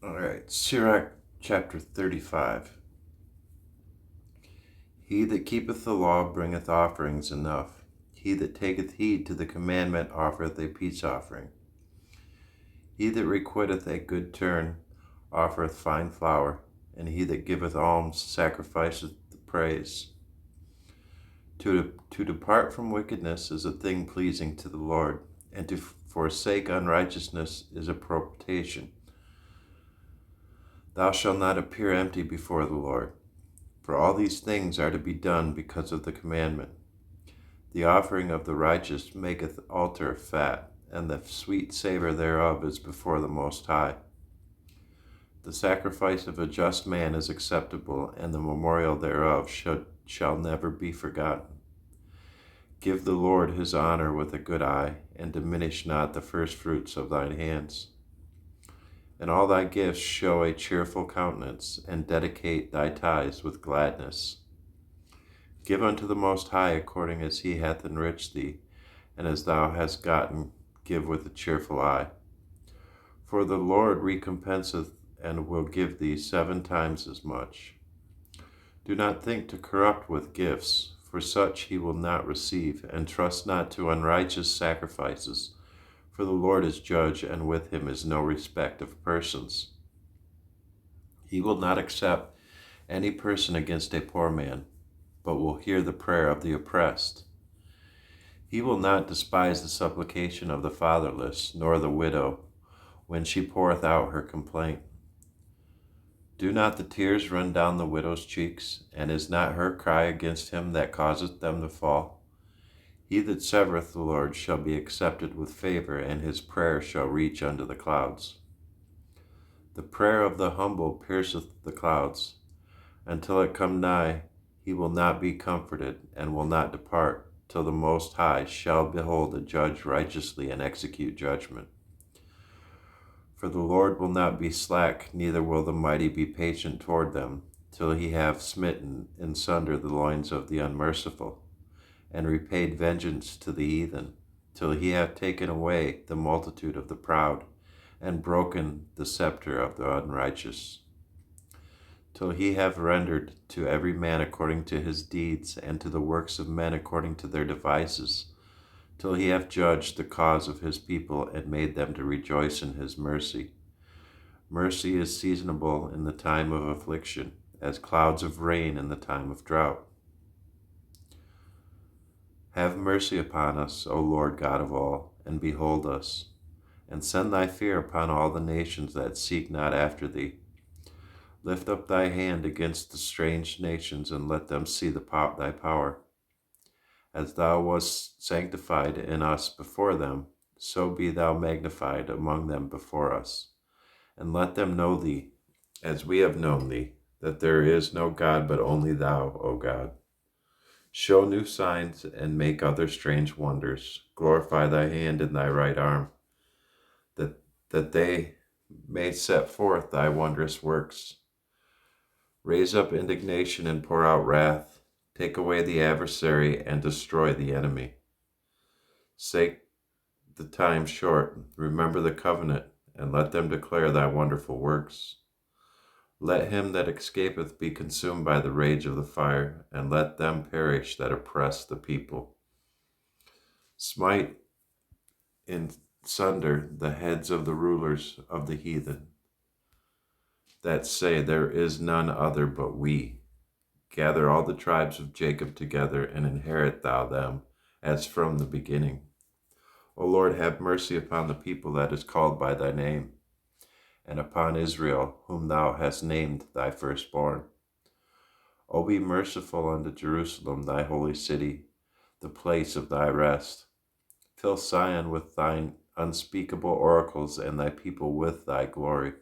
All right, Sirach chapter 35. He that keepeth the law bringeth offerings enough. He that taketh heed to the commandment offereth a peace offering. He that requiteth a good turn offereth fine flour, and he that giveth alms sacrificeth the praise. To depart from wickedness is a thing pleasing to the Lord, and to forsake unrighteousness is a propitiation. Thou shalt not appear empty before the Lord. For all these things are to be done because of the commandment. The offering of the righteous maketh altar fat, and the sweet savor thereof is before the Most High. The sacrifice of a just man is acceptable, and the memorial thereof shall never be forgotten. Give the Lord his honor with a good eye, and diminish not the firstfruits of thine hands. In all thy gifts show a cheerful countenance, and dedicate thy tithes with gladness. Give unto the Most High according as he hath enriched thee, and as thou hast gotten, give with a cheerful eye. For the Lord recompenseth and will give thee 7 times as much. Do not think to corrupt with gifts, for such he will not receive, and trust not to unrighteous sacrifices, for the Lord is judge, and with him is no respect of persons. He will not accept any person against a poor man, but will hear the prayer of the oppressed. He will not despise the supplication of the fatherless, nor the widow, when she poureth out her complaint. Do not the tears run down the widow's cheeks, and is not her cry against him that causeth them to fall? He that severeth the Lord shall be accepted with favor, and his prayer shall reach unto the clouds. The prayer of the humble pierceth the clouds. Until it come nigh, he will not be comforted, and will not depart, till the Most High shall behold a judge righteously and execute judgment. For the Lord will not be slack, neither will the mighty be patient toward them, till he have smitten in sunder the loins of the unmerciful, and repaid vengeance to the heathen, till he have taken away the multitude of the proud, and broken the scepter of the unrighteous. Till he have rendered to every man according to his deeds, and to the works of men according to their devices, till he have judged the cause of his people, and made them to rejoice in his mercy. Mercy is seasonable in the time of affliction, as clouds of rain in the time of drought. Have mercy upon us, O Lord God of all, and behold us, and send thy fear upon all the nations that seek not after thee. Lift up thy hand against the strange nations, and let them see thy power. As thou wast sanctified in us before them, so be thou magnified among them before us. And let them know thee, as we have known thee, that there is no God but only thou, O God. Show new signs, and make other strange wonders. Glorify thy hand and thy right arm, that they may set forth thy wondrous works. Raise up indignation and pour out wrath. Take away the adversary and destroy the enemy. Say the time short, remember the covenant, and let them declare thy wonderful works. Let him that escapeth be consumed by the rage of the fire, and let them perish that oppress the people. Smite in sunder the heads of the rulers of the heathen, that say, there is none other but we. Gather all the tribes of Jacob together, and inherit thou them, as from the beginning. O Lord, have mercy upon the people that is called by thy name, and upon Israel, whom thou hast named thy firstborn. O be merciful unto Jerusalem, thy holy city, the place of thy rest. Fill Sion with thine unspeakable oracles, and thy people with thy glory.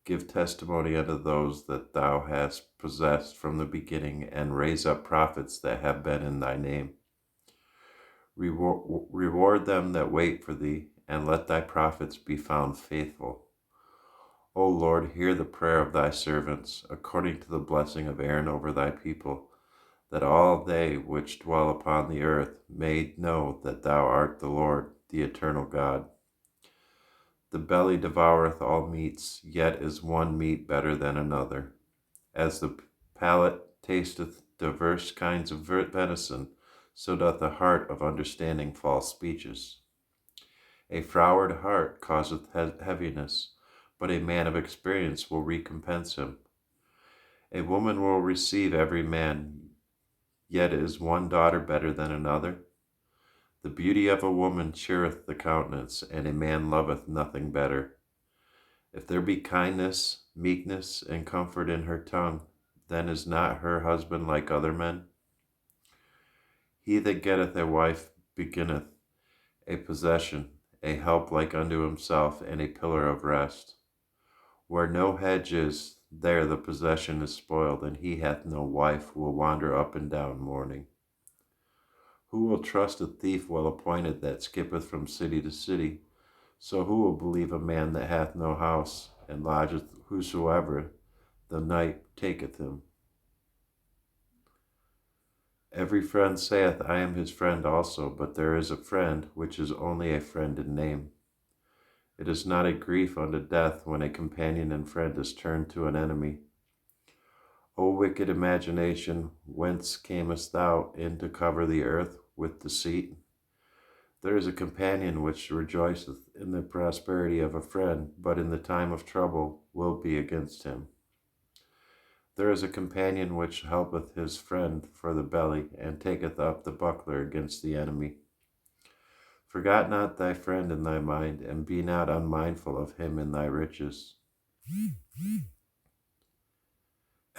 Give testimony unto those that thou hast possessed from the beginning, and raise up prophets that have been in thy name. Reward them that wait for thee, and let thy prophets be found faithful. O Lord, hear the prayer of thy servants, according to the blessing of Aaron over thy people, that all they which dwell upon the earth may know that thou art the Lord, the eternal God. The belly devoureth all meats, yet is one meat better than another. As the palate tasteth divers kinds of venison, so doth the heart of understanding false speeches. A froward heart causeth heaviness, but a man of experience will recompense him. A woman will receive every man, yet is one daughter better than another. The beauty of a woman cheereth the countenance, and a man loveth nothing better. If there be kindness, meekness, and comfort in her tongue, then is not her husband like other men? He that getteth a wife beginneth a possession, a help like unto himself, and a pillar of rest. Where no hedge is, there the possession is spoiled, and he hath no wife will wander up and down mourning. Who will trust a thief well appointed that skippeth from city to city? So who will believe a man that hath no house, and lodgeth whosoever the night taketh him? Every friend saith, I am his friend also, but there is a friend which is only a friend in name. It is not a grief unto death when a companion and friend is turned to an enemy. O wicked imagination, whence camest thou in to cover the earth with deceit? There is a companion which rejoiceth in the prosperity of a friend, but in the time of trouble will be against him. There is a companion which helpeth his friend for the belly, and taketh up the buckler against the enemy. Forget not thy friend in thy mind, and be not unmindful of him in thy riches.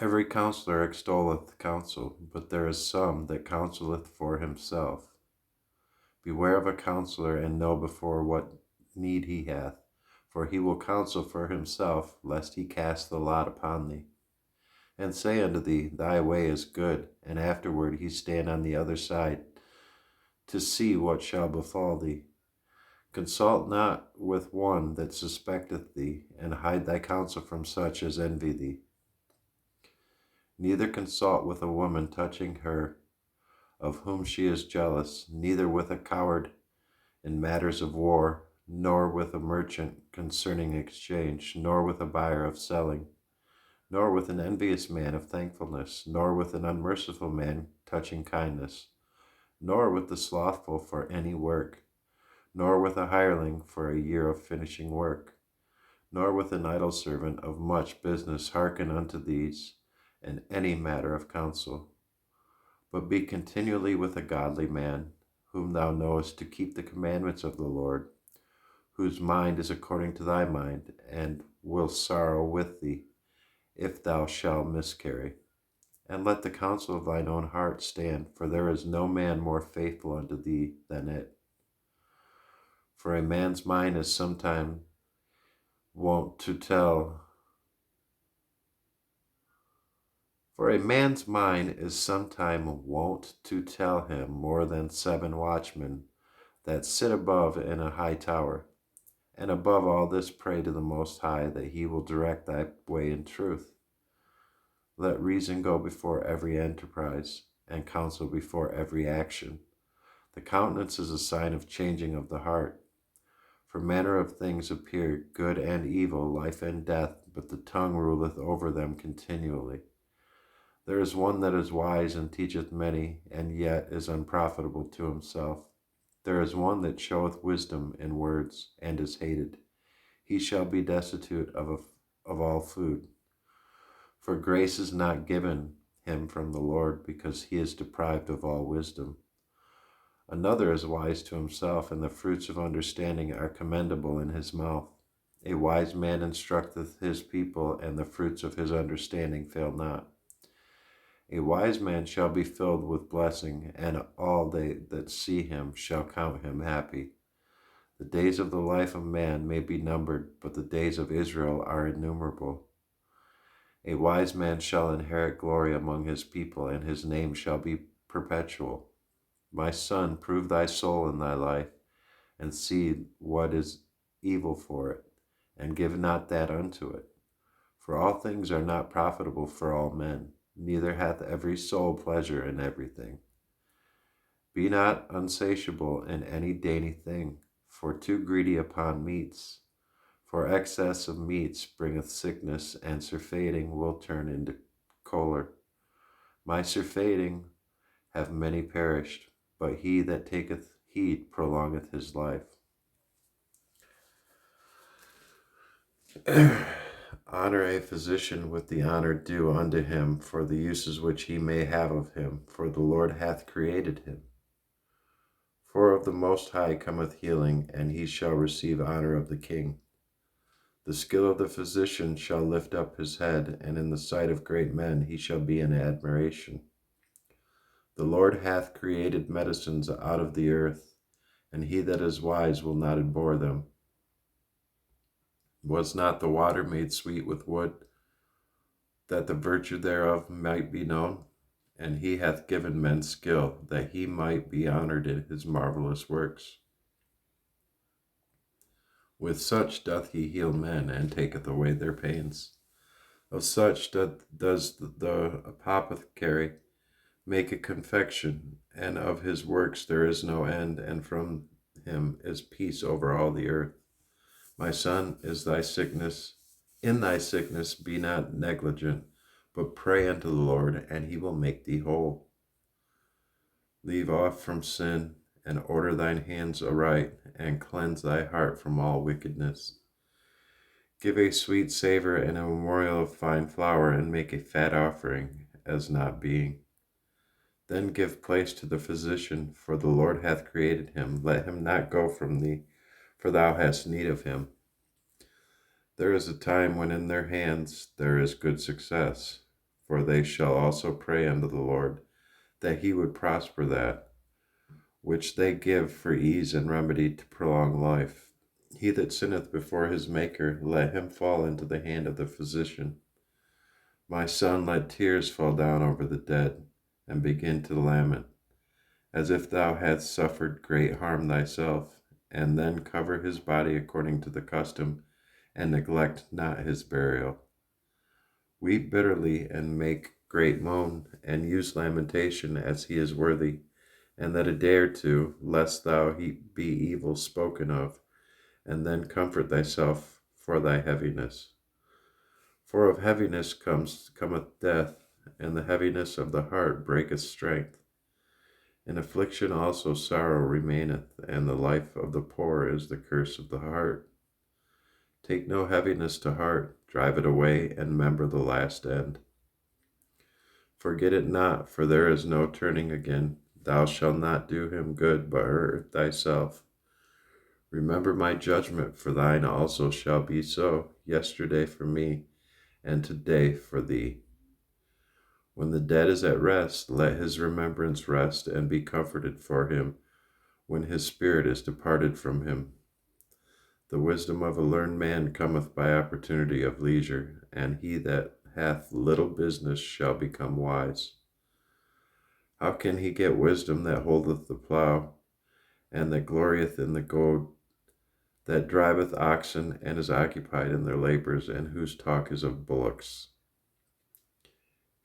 Every counselor extolleth counsel, but there is some that counseleth for himself. Beware of a counselor, and know before what need he hath, for he will counsel for himself, lest he cast the lot upon thee. And say unto thee, Thy way is good, and afterward he stand on the other side, to see what shall befall thee. Consult not with one that suspecteth thee, and hide thy counsel from such as envy thee. Neither consult with a woman touching her of whom she is jealous, neither with a coward in matters of war, nor with a merchant concerning exchange, nor with a buyer of selling, nor with an envious man of thankfulness, nor with an unmerciful man touching kindness, nor with the slothful for any work, nor with a hireling for a year of finishing work, nor with an idle servant of much business hearken unto these, in any matter of counsel. But be continually with a godly man, whom thou knowest to keep the commandments of the Lord, whose mind is according to thy mind, and will sorrow with thee, if thou shalt miscarry. And let the counsel of thine own heart stand, for there is no man more faithful unto thee than it. For a man's mind is sometime wont to tell For a man's mind is sometime wont to tell him more than 7 watchmen that sit above in a high tower. And above all this pray to the Most High, that he will direct thy way in truth. Let reason go before every enterprise, and counsel before every action. The countenance is a sign of changing of the heart. For manner of things appear good and evil, life and death, but the tongue ruleth over them continually. There is one that is wise and teacheth many, and yet is unprofitable to himself. There is one that showeth wisdom in words, and is hated. He shall be destitute of all food. For grace is not given him from the Lord, because he is deprived of all wisdom. Another is wise to himself, and the fruits of understanding are commendable in his mouth. A wise man instructeth his people, and the fruits of his understanding fail not. A wise man shall be filled with blessing, and all they that see him shall count him happy. The days of the life of man may be numbered, but the days of Israel are innumerable. A wise man shall inherit glory among his people, and his name shall be perpetual. My son, prove thy soul in thy life, and see what is evil for it, and give not that unto it. For all things are not profitable for all men, neither hath every soul pleasure in everything. Be not unsatiable in any dainty thing, for too greedy upon meats For excess of meats bringeth sickness, and surfeiting will turn into choler. My surfeiting have many perished, but he that taketh heed prolongeth his life. Honor a physician with the honor due unto him for the uses which he may have of him, for the Lord hath created him. For of the Most High cometh healing, and he shall receive honor of the king. The skill of the physician shall lift up his head, and in the sight of great men he shall be in admiration. The Lord hath created medicines out of the earth, and he that is wise will not abhor them. Was not the water made sweet with wood, that the virtue thereof might be known? And he hath given men skill, that he might be honored in his marvelous works. With such doth he heal men, and taketh away their pains. Of such does the apothecary make a confection, and of his works there is no end, and from him is peace over all the earth. My son, in thy sickness be not negligent, but pray unto the Lord, and he will make thee whole. Leave off from sin, and order thine hands aright, and cleanse thy heart from all wickedness. Give a sweet savor and a memorial of fine flour, and make a fat offering, as not being. Then give place to the physician, for the Lord hath created him. Let him not go from thee, for thou hast need of him. There is a time when in their hands there is good success, for they shall also pray unto the Lord, that he would prosper that which they give for ease and remedy to prolong life. He that sinneth before his Maker, let him fall into the hand of the physician. My son, let tears fall down over the dead, and begin to lament, as if thou hadst suffered great harm thyself, and then cover his body according to the custom, and neglect not his burial. Weep bitterly, and make great moan, and use lamentation as he is worthy, and that a day or two, lest thou be evil spoken of, and then comfort thyself for thy heaviness. For of heaviness cometh death, and the heaviness of the heart breaketh strength. In affliction also sorrow remaineth, and the life of the poor is the curse of the heart. Take no heaviness to heart, drive it away, and remember the last end. Forget it not, for there is no turning again. Thou shalt not do him good, but hurt thyself. Remember my judgment, for thine also shall be so, yesterday for me, and today for thee. When the dead is at rest, let his remembrance rest, and be comforted for him, when his spirit is departed from him. The wisdom of a learned man cometh by opportunity of leisure, and he that hath little business shall become wise. How can he get wisdom that holdeth the plough, and that glorieth in the goad, that driveth oxen, and is occupied in their labors, and whose talk is of bullocks?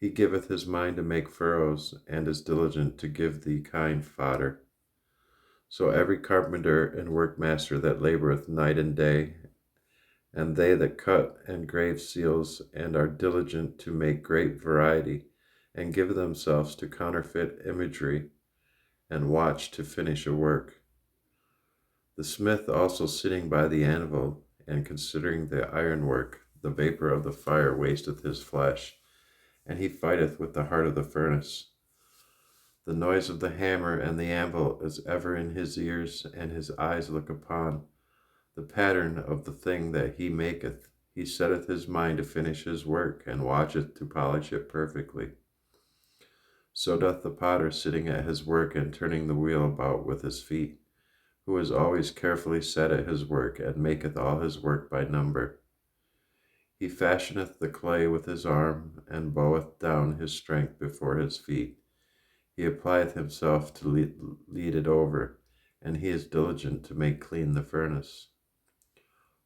He giveth his mind to make furrows, and is diligent to give thee kind fodder. So every carpenter and workmaster that laboureth night and day, and they that cut and grave seals, and are diligent to make great variety, and give themselves to counterfeit imagery, and watch to finish a work. The smith also sitting by the anvil, and considering the ironwork, the vapour of the fire wasteth his flesh, and he fighteth with the heart of the furnace. The noise of the hammer and the anvil is ever in his ears, and his eyes look upon the pattern of the thing that he maketh. He setteth his mind to finish his work, and watcheth to polish it perfectly. So doth the potter sitting at his work, and turning the wheel about with his feet, who is always carefully set at his work, and maketh all his work by number. He fashioneth the clay with his arm, and boweth down his strength before his feet. He applieth himself to lead it over, and he is diligent to make clean the furnace.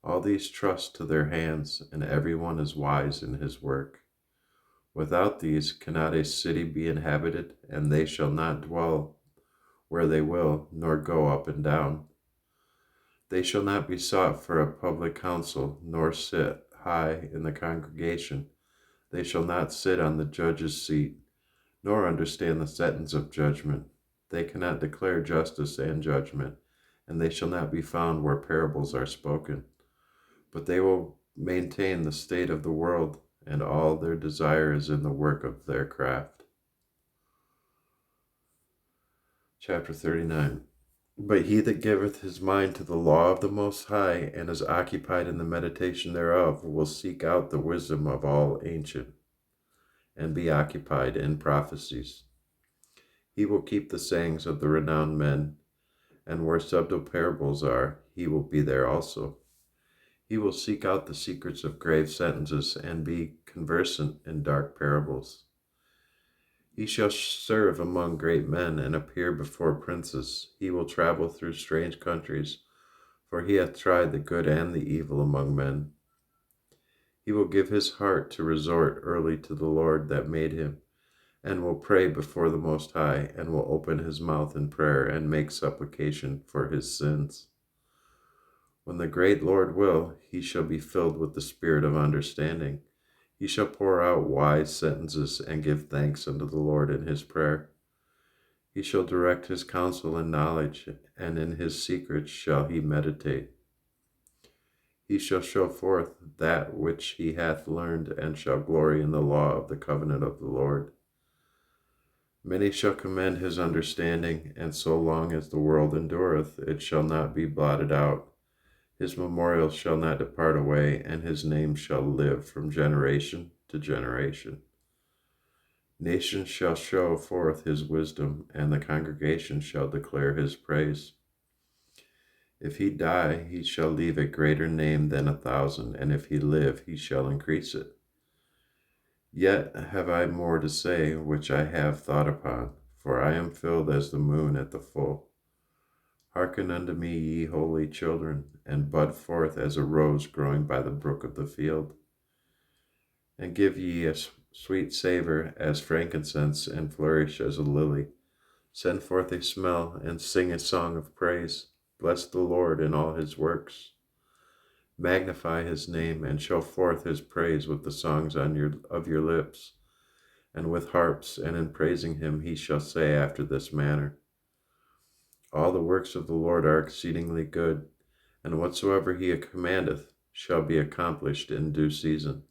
All these trust to their hands, and every one is wise in his work. Without these cannot a city be inhabited, and they shall not dwell where they will, nor go up and down. They shall not be sought for a public council, nor sit high in the congregation. They shall not sit on the judge's seat, nor understand the sentence of judgment. They cannot declare justice and judgment, and they shall not be found where parables are spoken. But they will maintain the state of the world, and all their desire is in the work of their craft. Chapter 39. But he that giveth his mind to the law of the Most High, and is occupied in the meditation thereof, will seek out the wisdom of all ancient, and be occupied in prophecies. He will keep the sayings of the renowned men, and where subtle parables are, he will be there also. He will seek out the secrets of grave sentences, and be conversant in dark parables. He shall serve among great men, and appear before princes. He will travel through strange countries, for he hath tried the good and the evil among men. He will give his heart to resort early to the Lord that made him, and will pray before the Most High, and will open his mouth in prayer, and make supplication for his sins. When the great Lord will, he shall be filled with the spirit of understanding. He shall pour out wise sentences, and give thanks unto the Lord in his prayer. He shall direct his counsel in knowledge, and in his secrets shall he meditate. He shall show forth that which he hath learned, and shall glory in the law of the covenant of the Lord. Many shall commend his understanding, and so long as the world endureth, it shall not be blotted out. His memorial shall not depart away, and his name shall live from generation to generation. Nations shall show forth his wisdom, and the congregation shall declare his praise. If he die, he shall leave a greater name than 1,000, and if he live, he shall increase it. Yet have I more to say, which I have thought upon, for I am filled as the moon at the full. Hearken unto me, ye holy children, and bud forth as a rose growing by the brook of the field. And give ye a sweet savor as frankincense, and flourish as a lily. Send forth a smell, and sing a song of praise. Bless the Lord in all his works. Magnify his name, and show forth his praise with the songs of your lips. And with harps, and in praising him he shall say after this manner: All the works of the Lord are exceedingly good, and whatsoever he commandeth shall be accomplished in due season.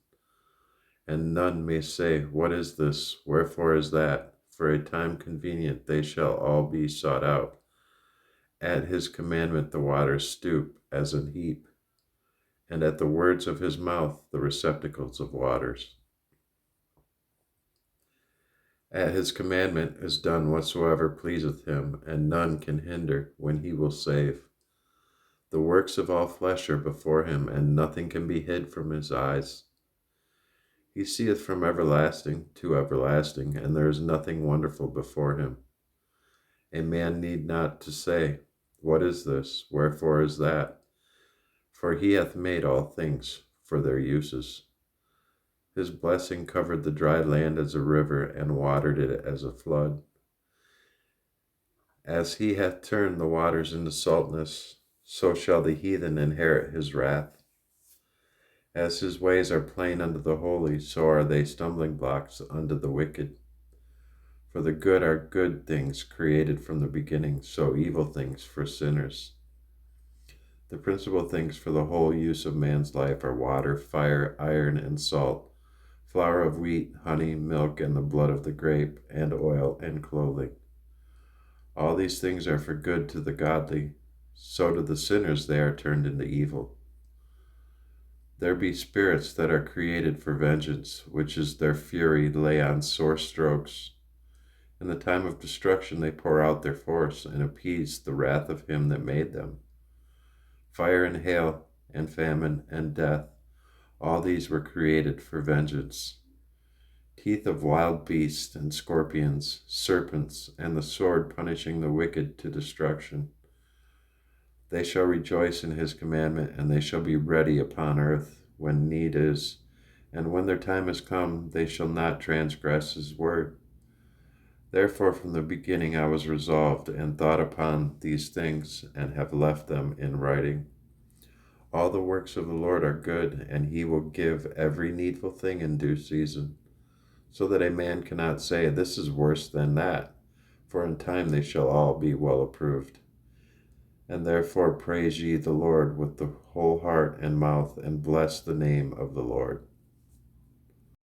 And none may say, What is this? Wherefore is that? For a time convenient they shall all be sought out. At his commandment the waters stoop as an heap, and at the words of his mouth the receptacles of waters. At his commandment is done whatsoever pleaseth him, and none can hinder when he will save. The works of all flesh are before him, and nothing can be hid from his eyes. He seeth from everlasting to everlasting, and there is nothing wonderful before him. A man need not to say, What is this? Wherefore is that? For he hath made all things for their uses. His blessing covered the dry land as a river, and watered it as a flood. As he hath turned the waters into saltness, so shall the heathen inherit his wrath. As his ways are plain unto the holy, so are they stumbling blocks unto the wicked. For the good are good things created from the beginning, so evil things for sinners. The principal things for the whole use of man's life are water, fire, iron, and salt, flour of wheat, honey, milk, and the blood of the grape, and oil, and clothing. All these things are for good to the godly, so to the sinners they are turned into evil. There be spirits that are created for vengeance, which is their fury lay on sore strokes. In the time of destruction they pour out their force, and appease the wrath of him that made them. Fire and hail, and famine, and death, all these were created for vengeance. Teeth of wild beasts and scorpions, serpents, and the sword punishing the wicked to destruction. They shall rejoice in his commandment, and they shall be ready upon earth when need is, and when their time is come, they shall not transgress his word. Therefore from the beginning I was resolved, and thought upon these things, and have left them in writing. All the works of the Lord are good, and he will give every needful thing in due season, so that a man cannot say, "This is worse than that," for in time they shall all be well approved. And therefore praise ye the Lord with the whole heart and mouth, and bless the name of the Lord.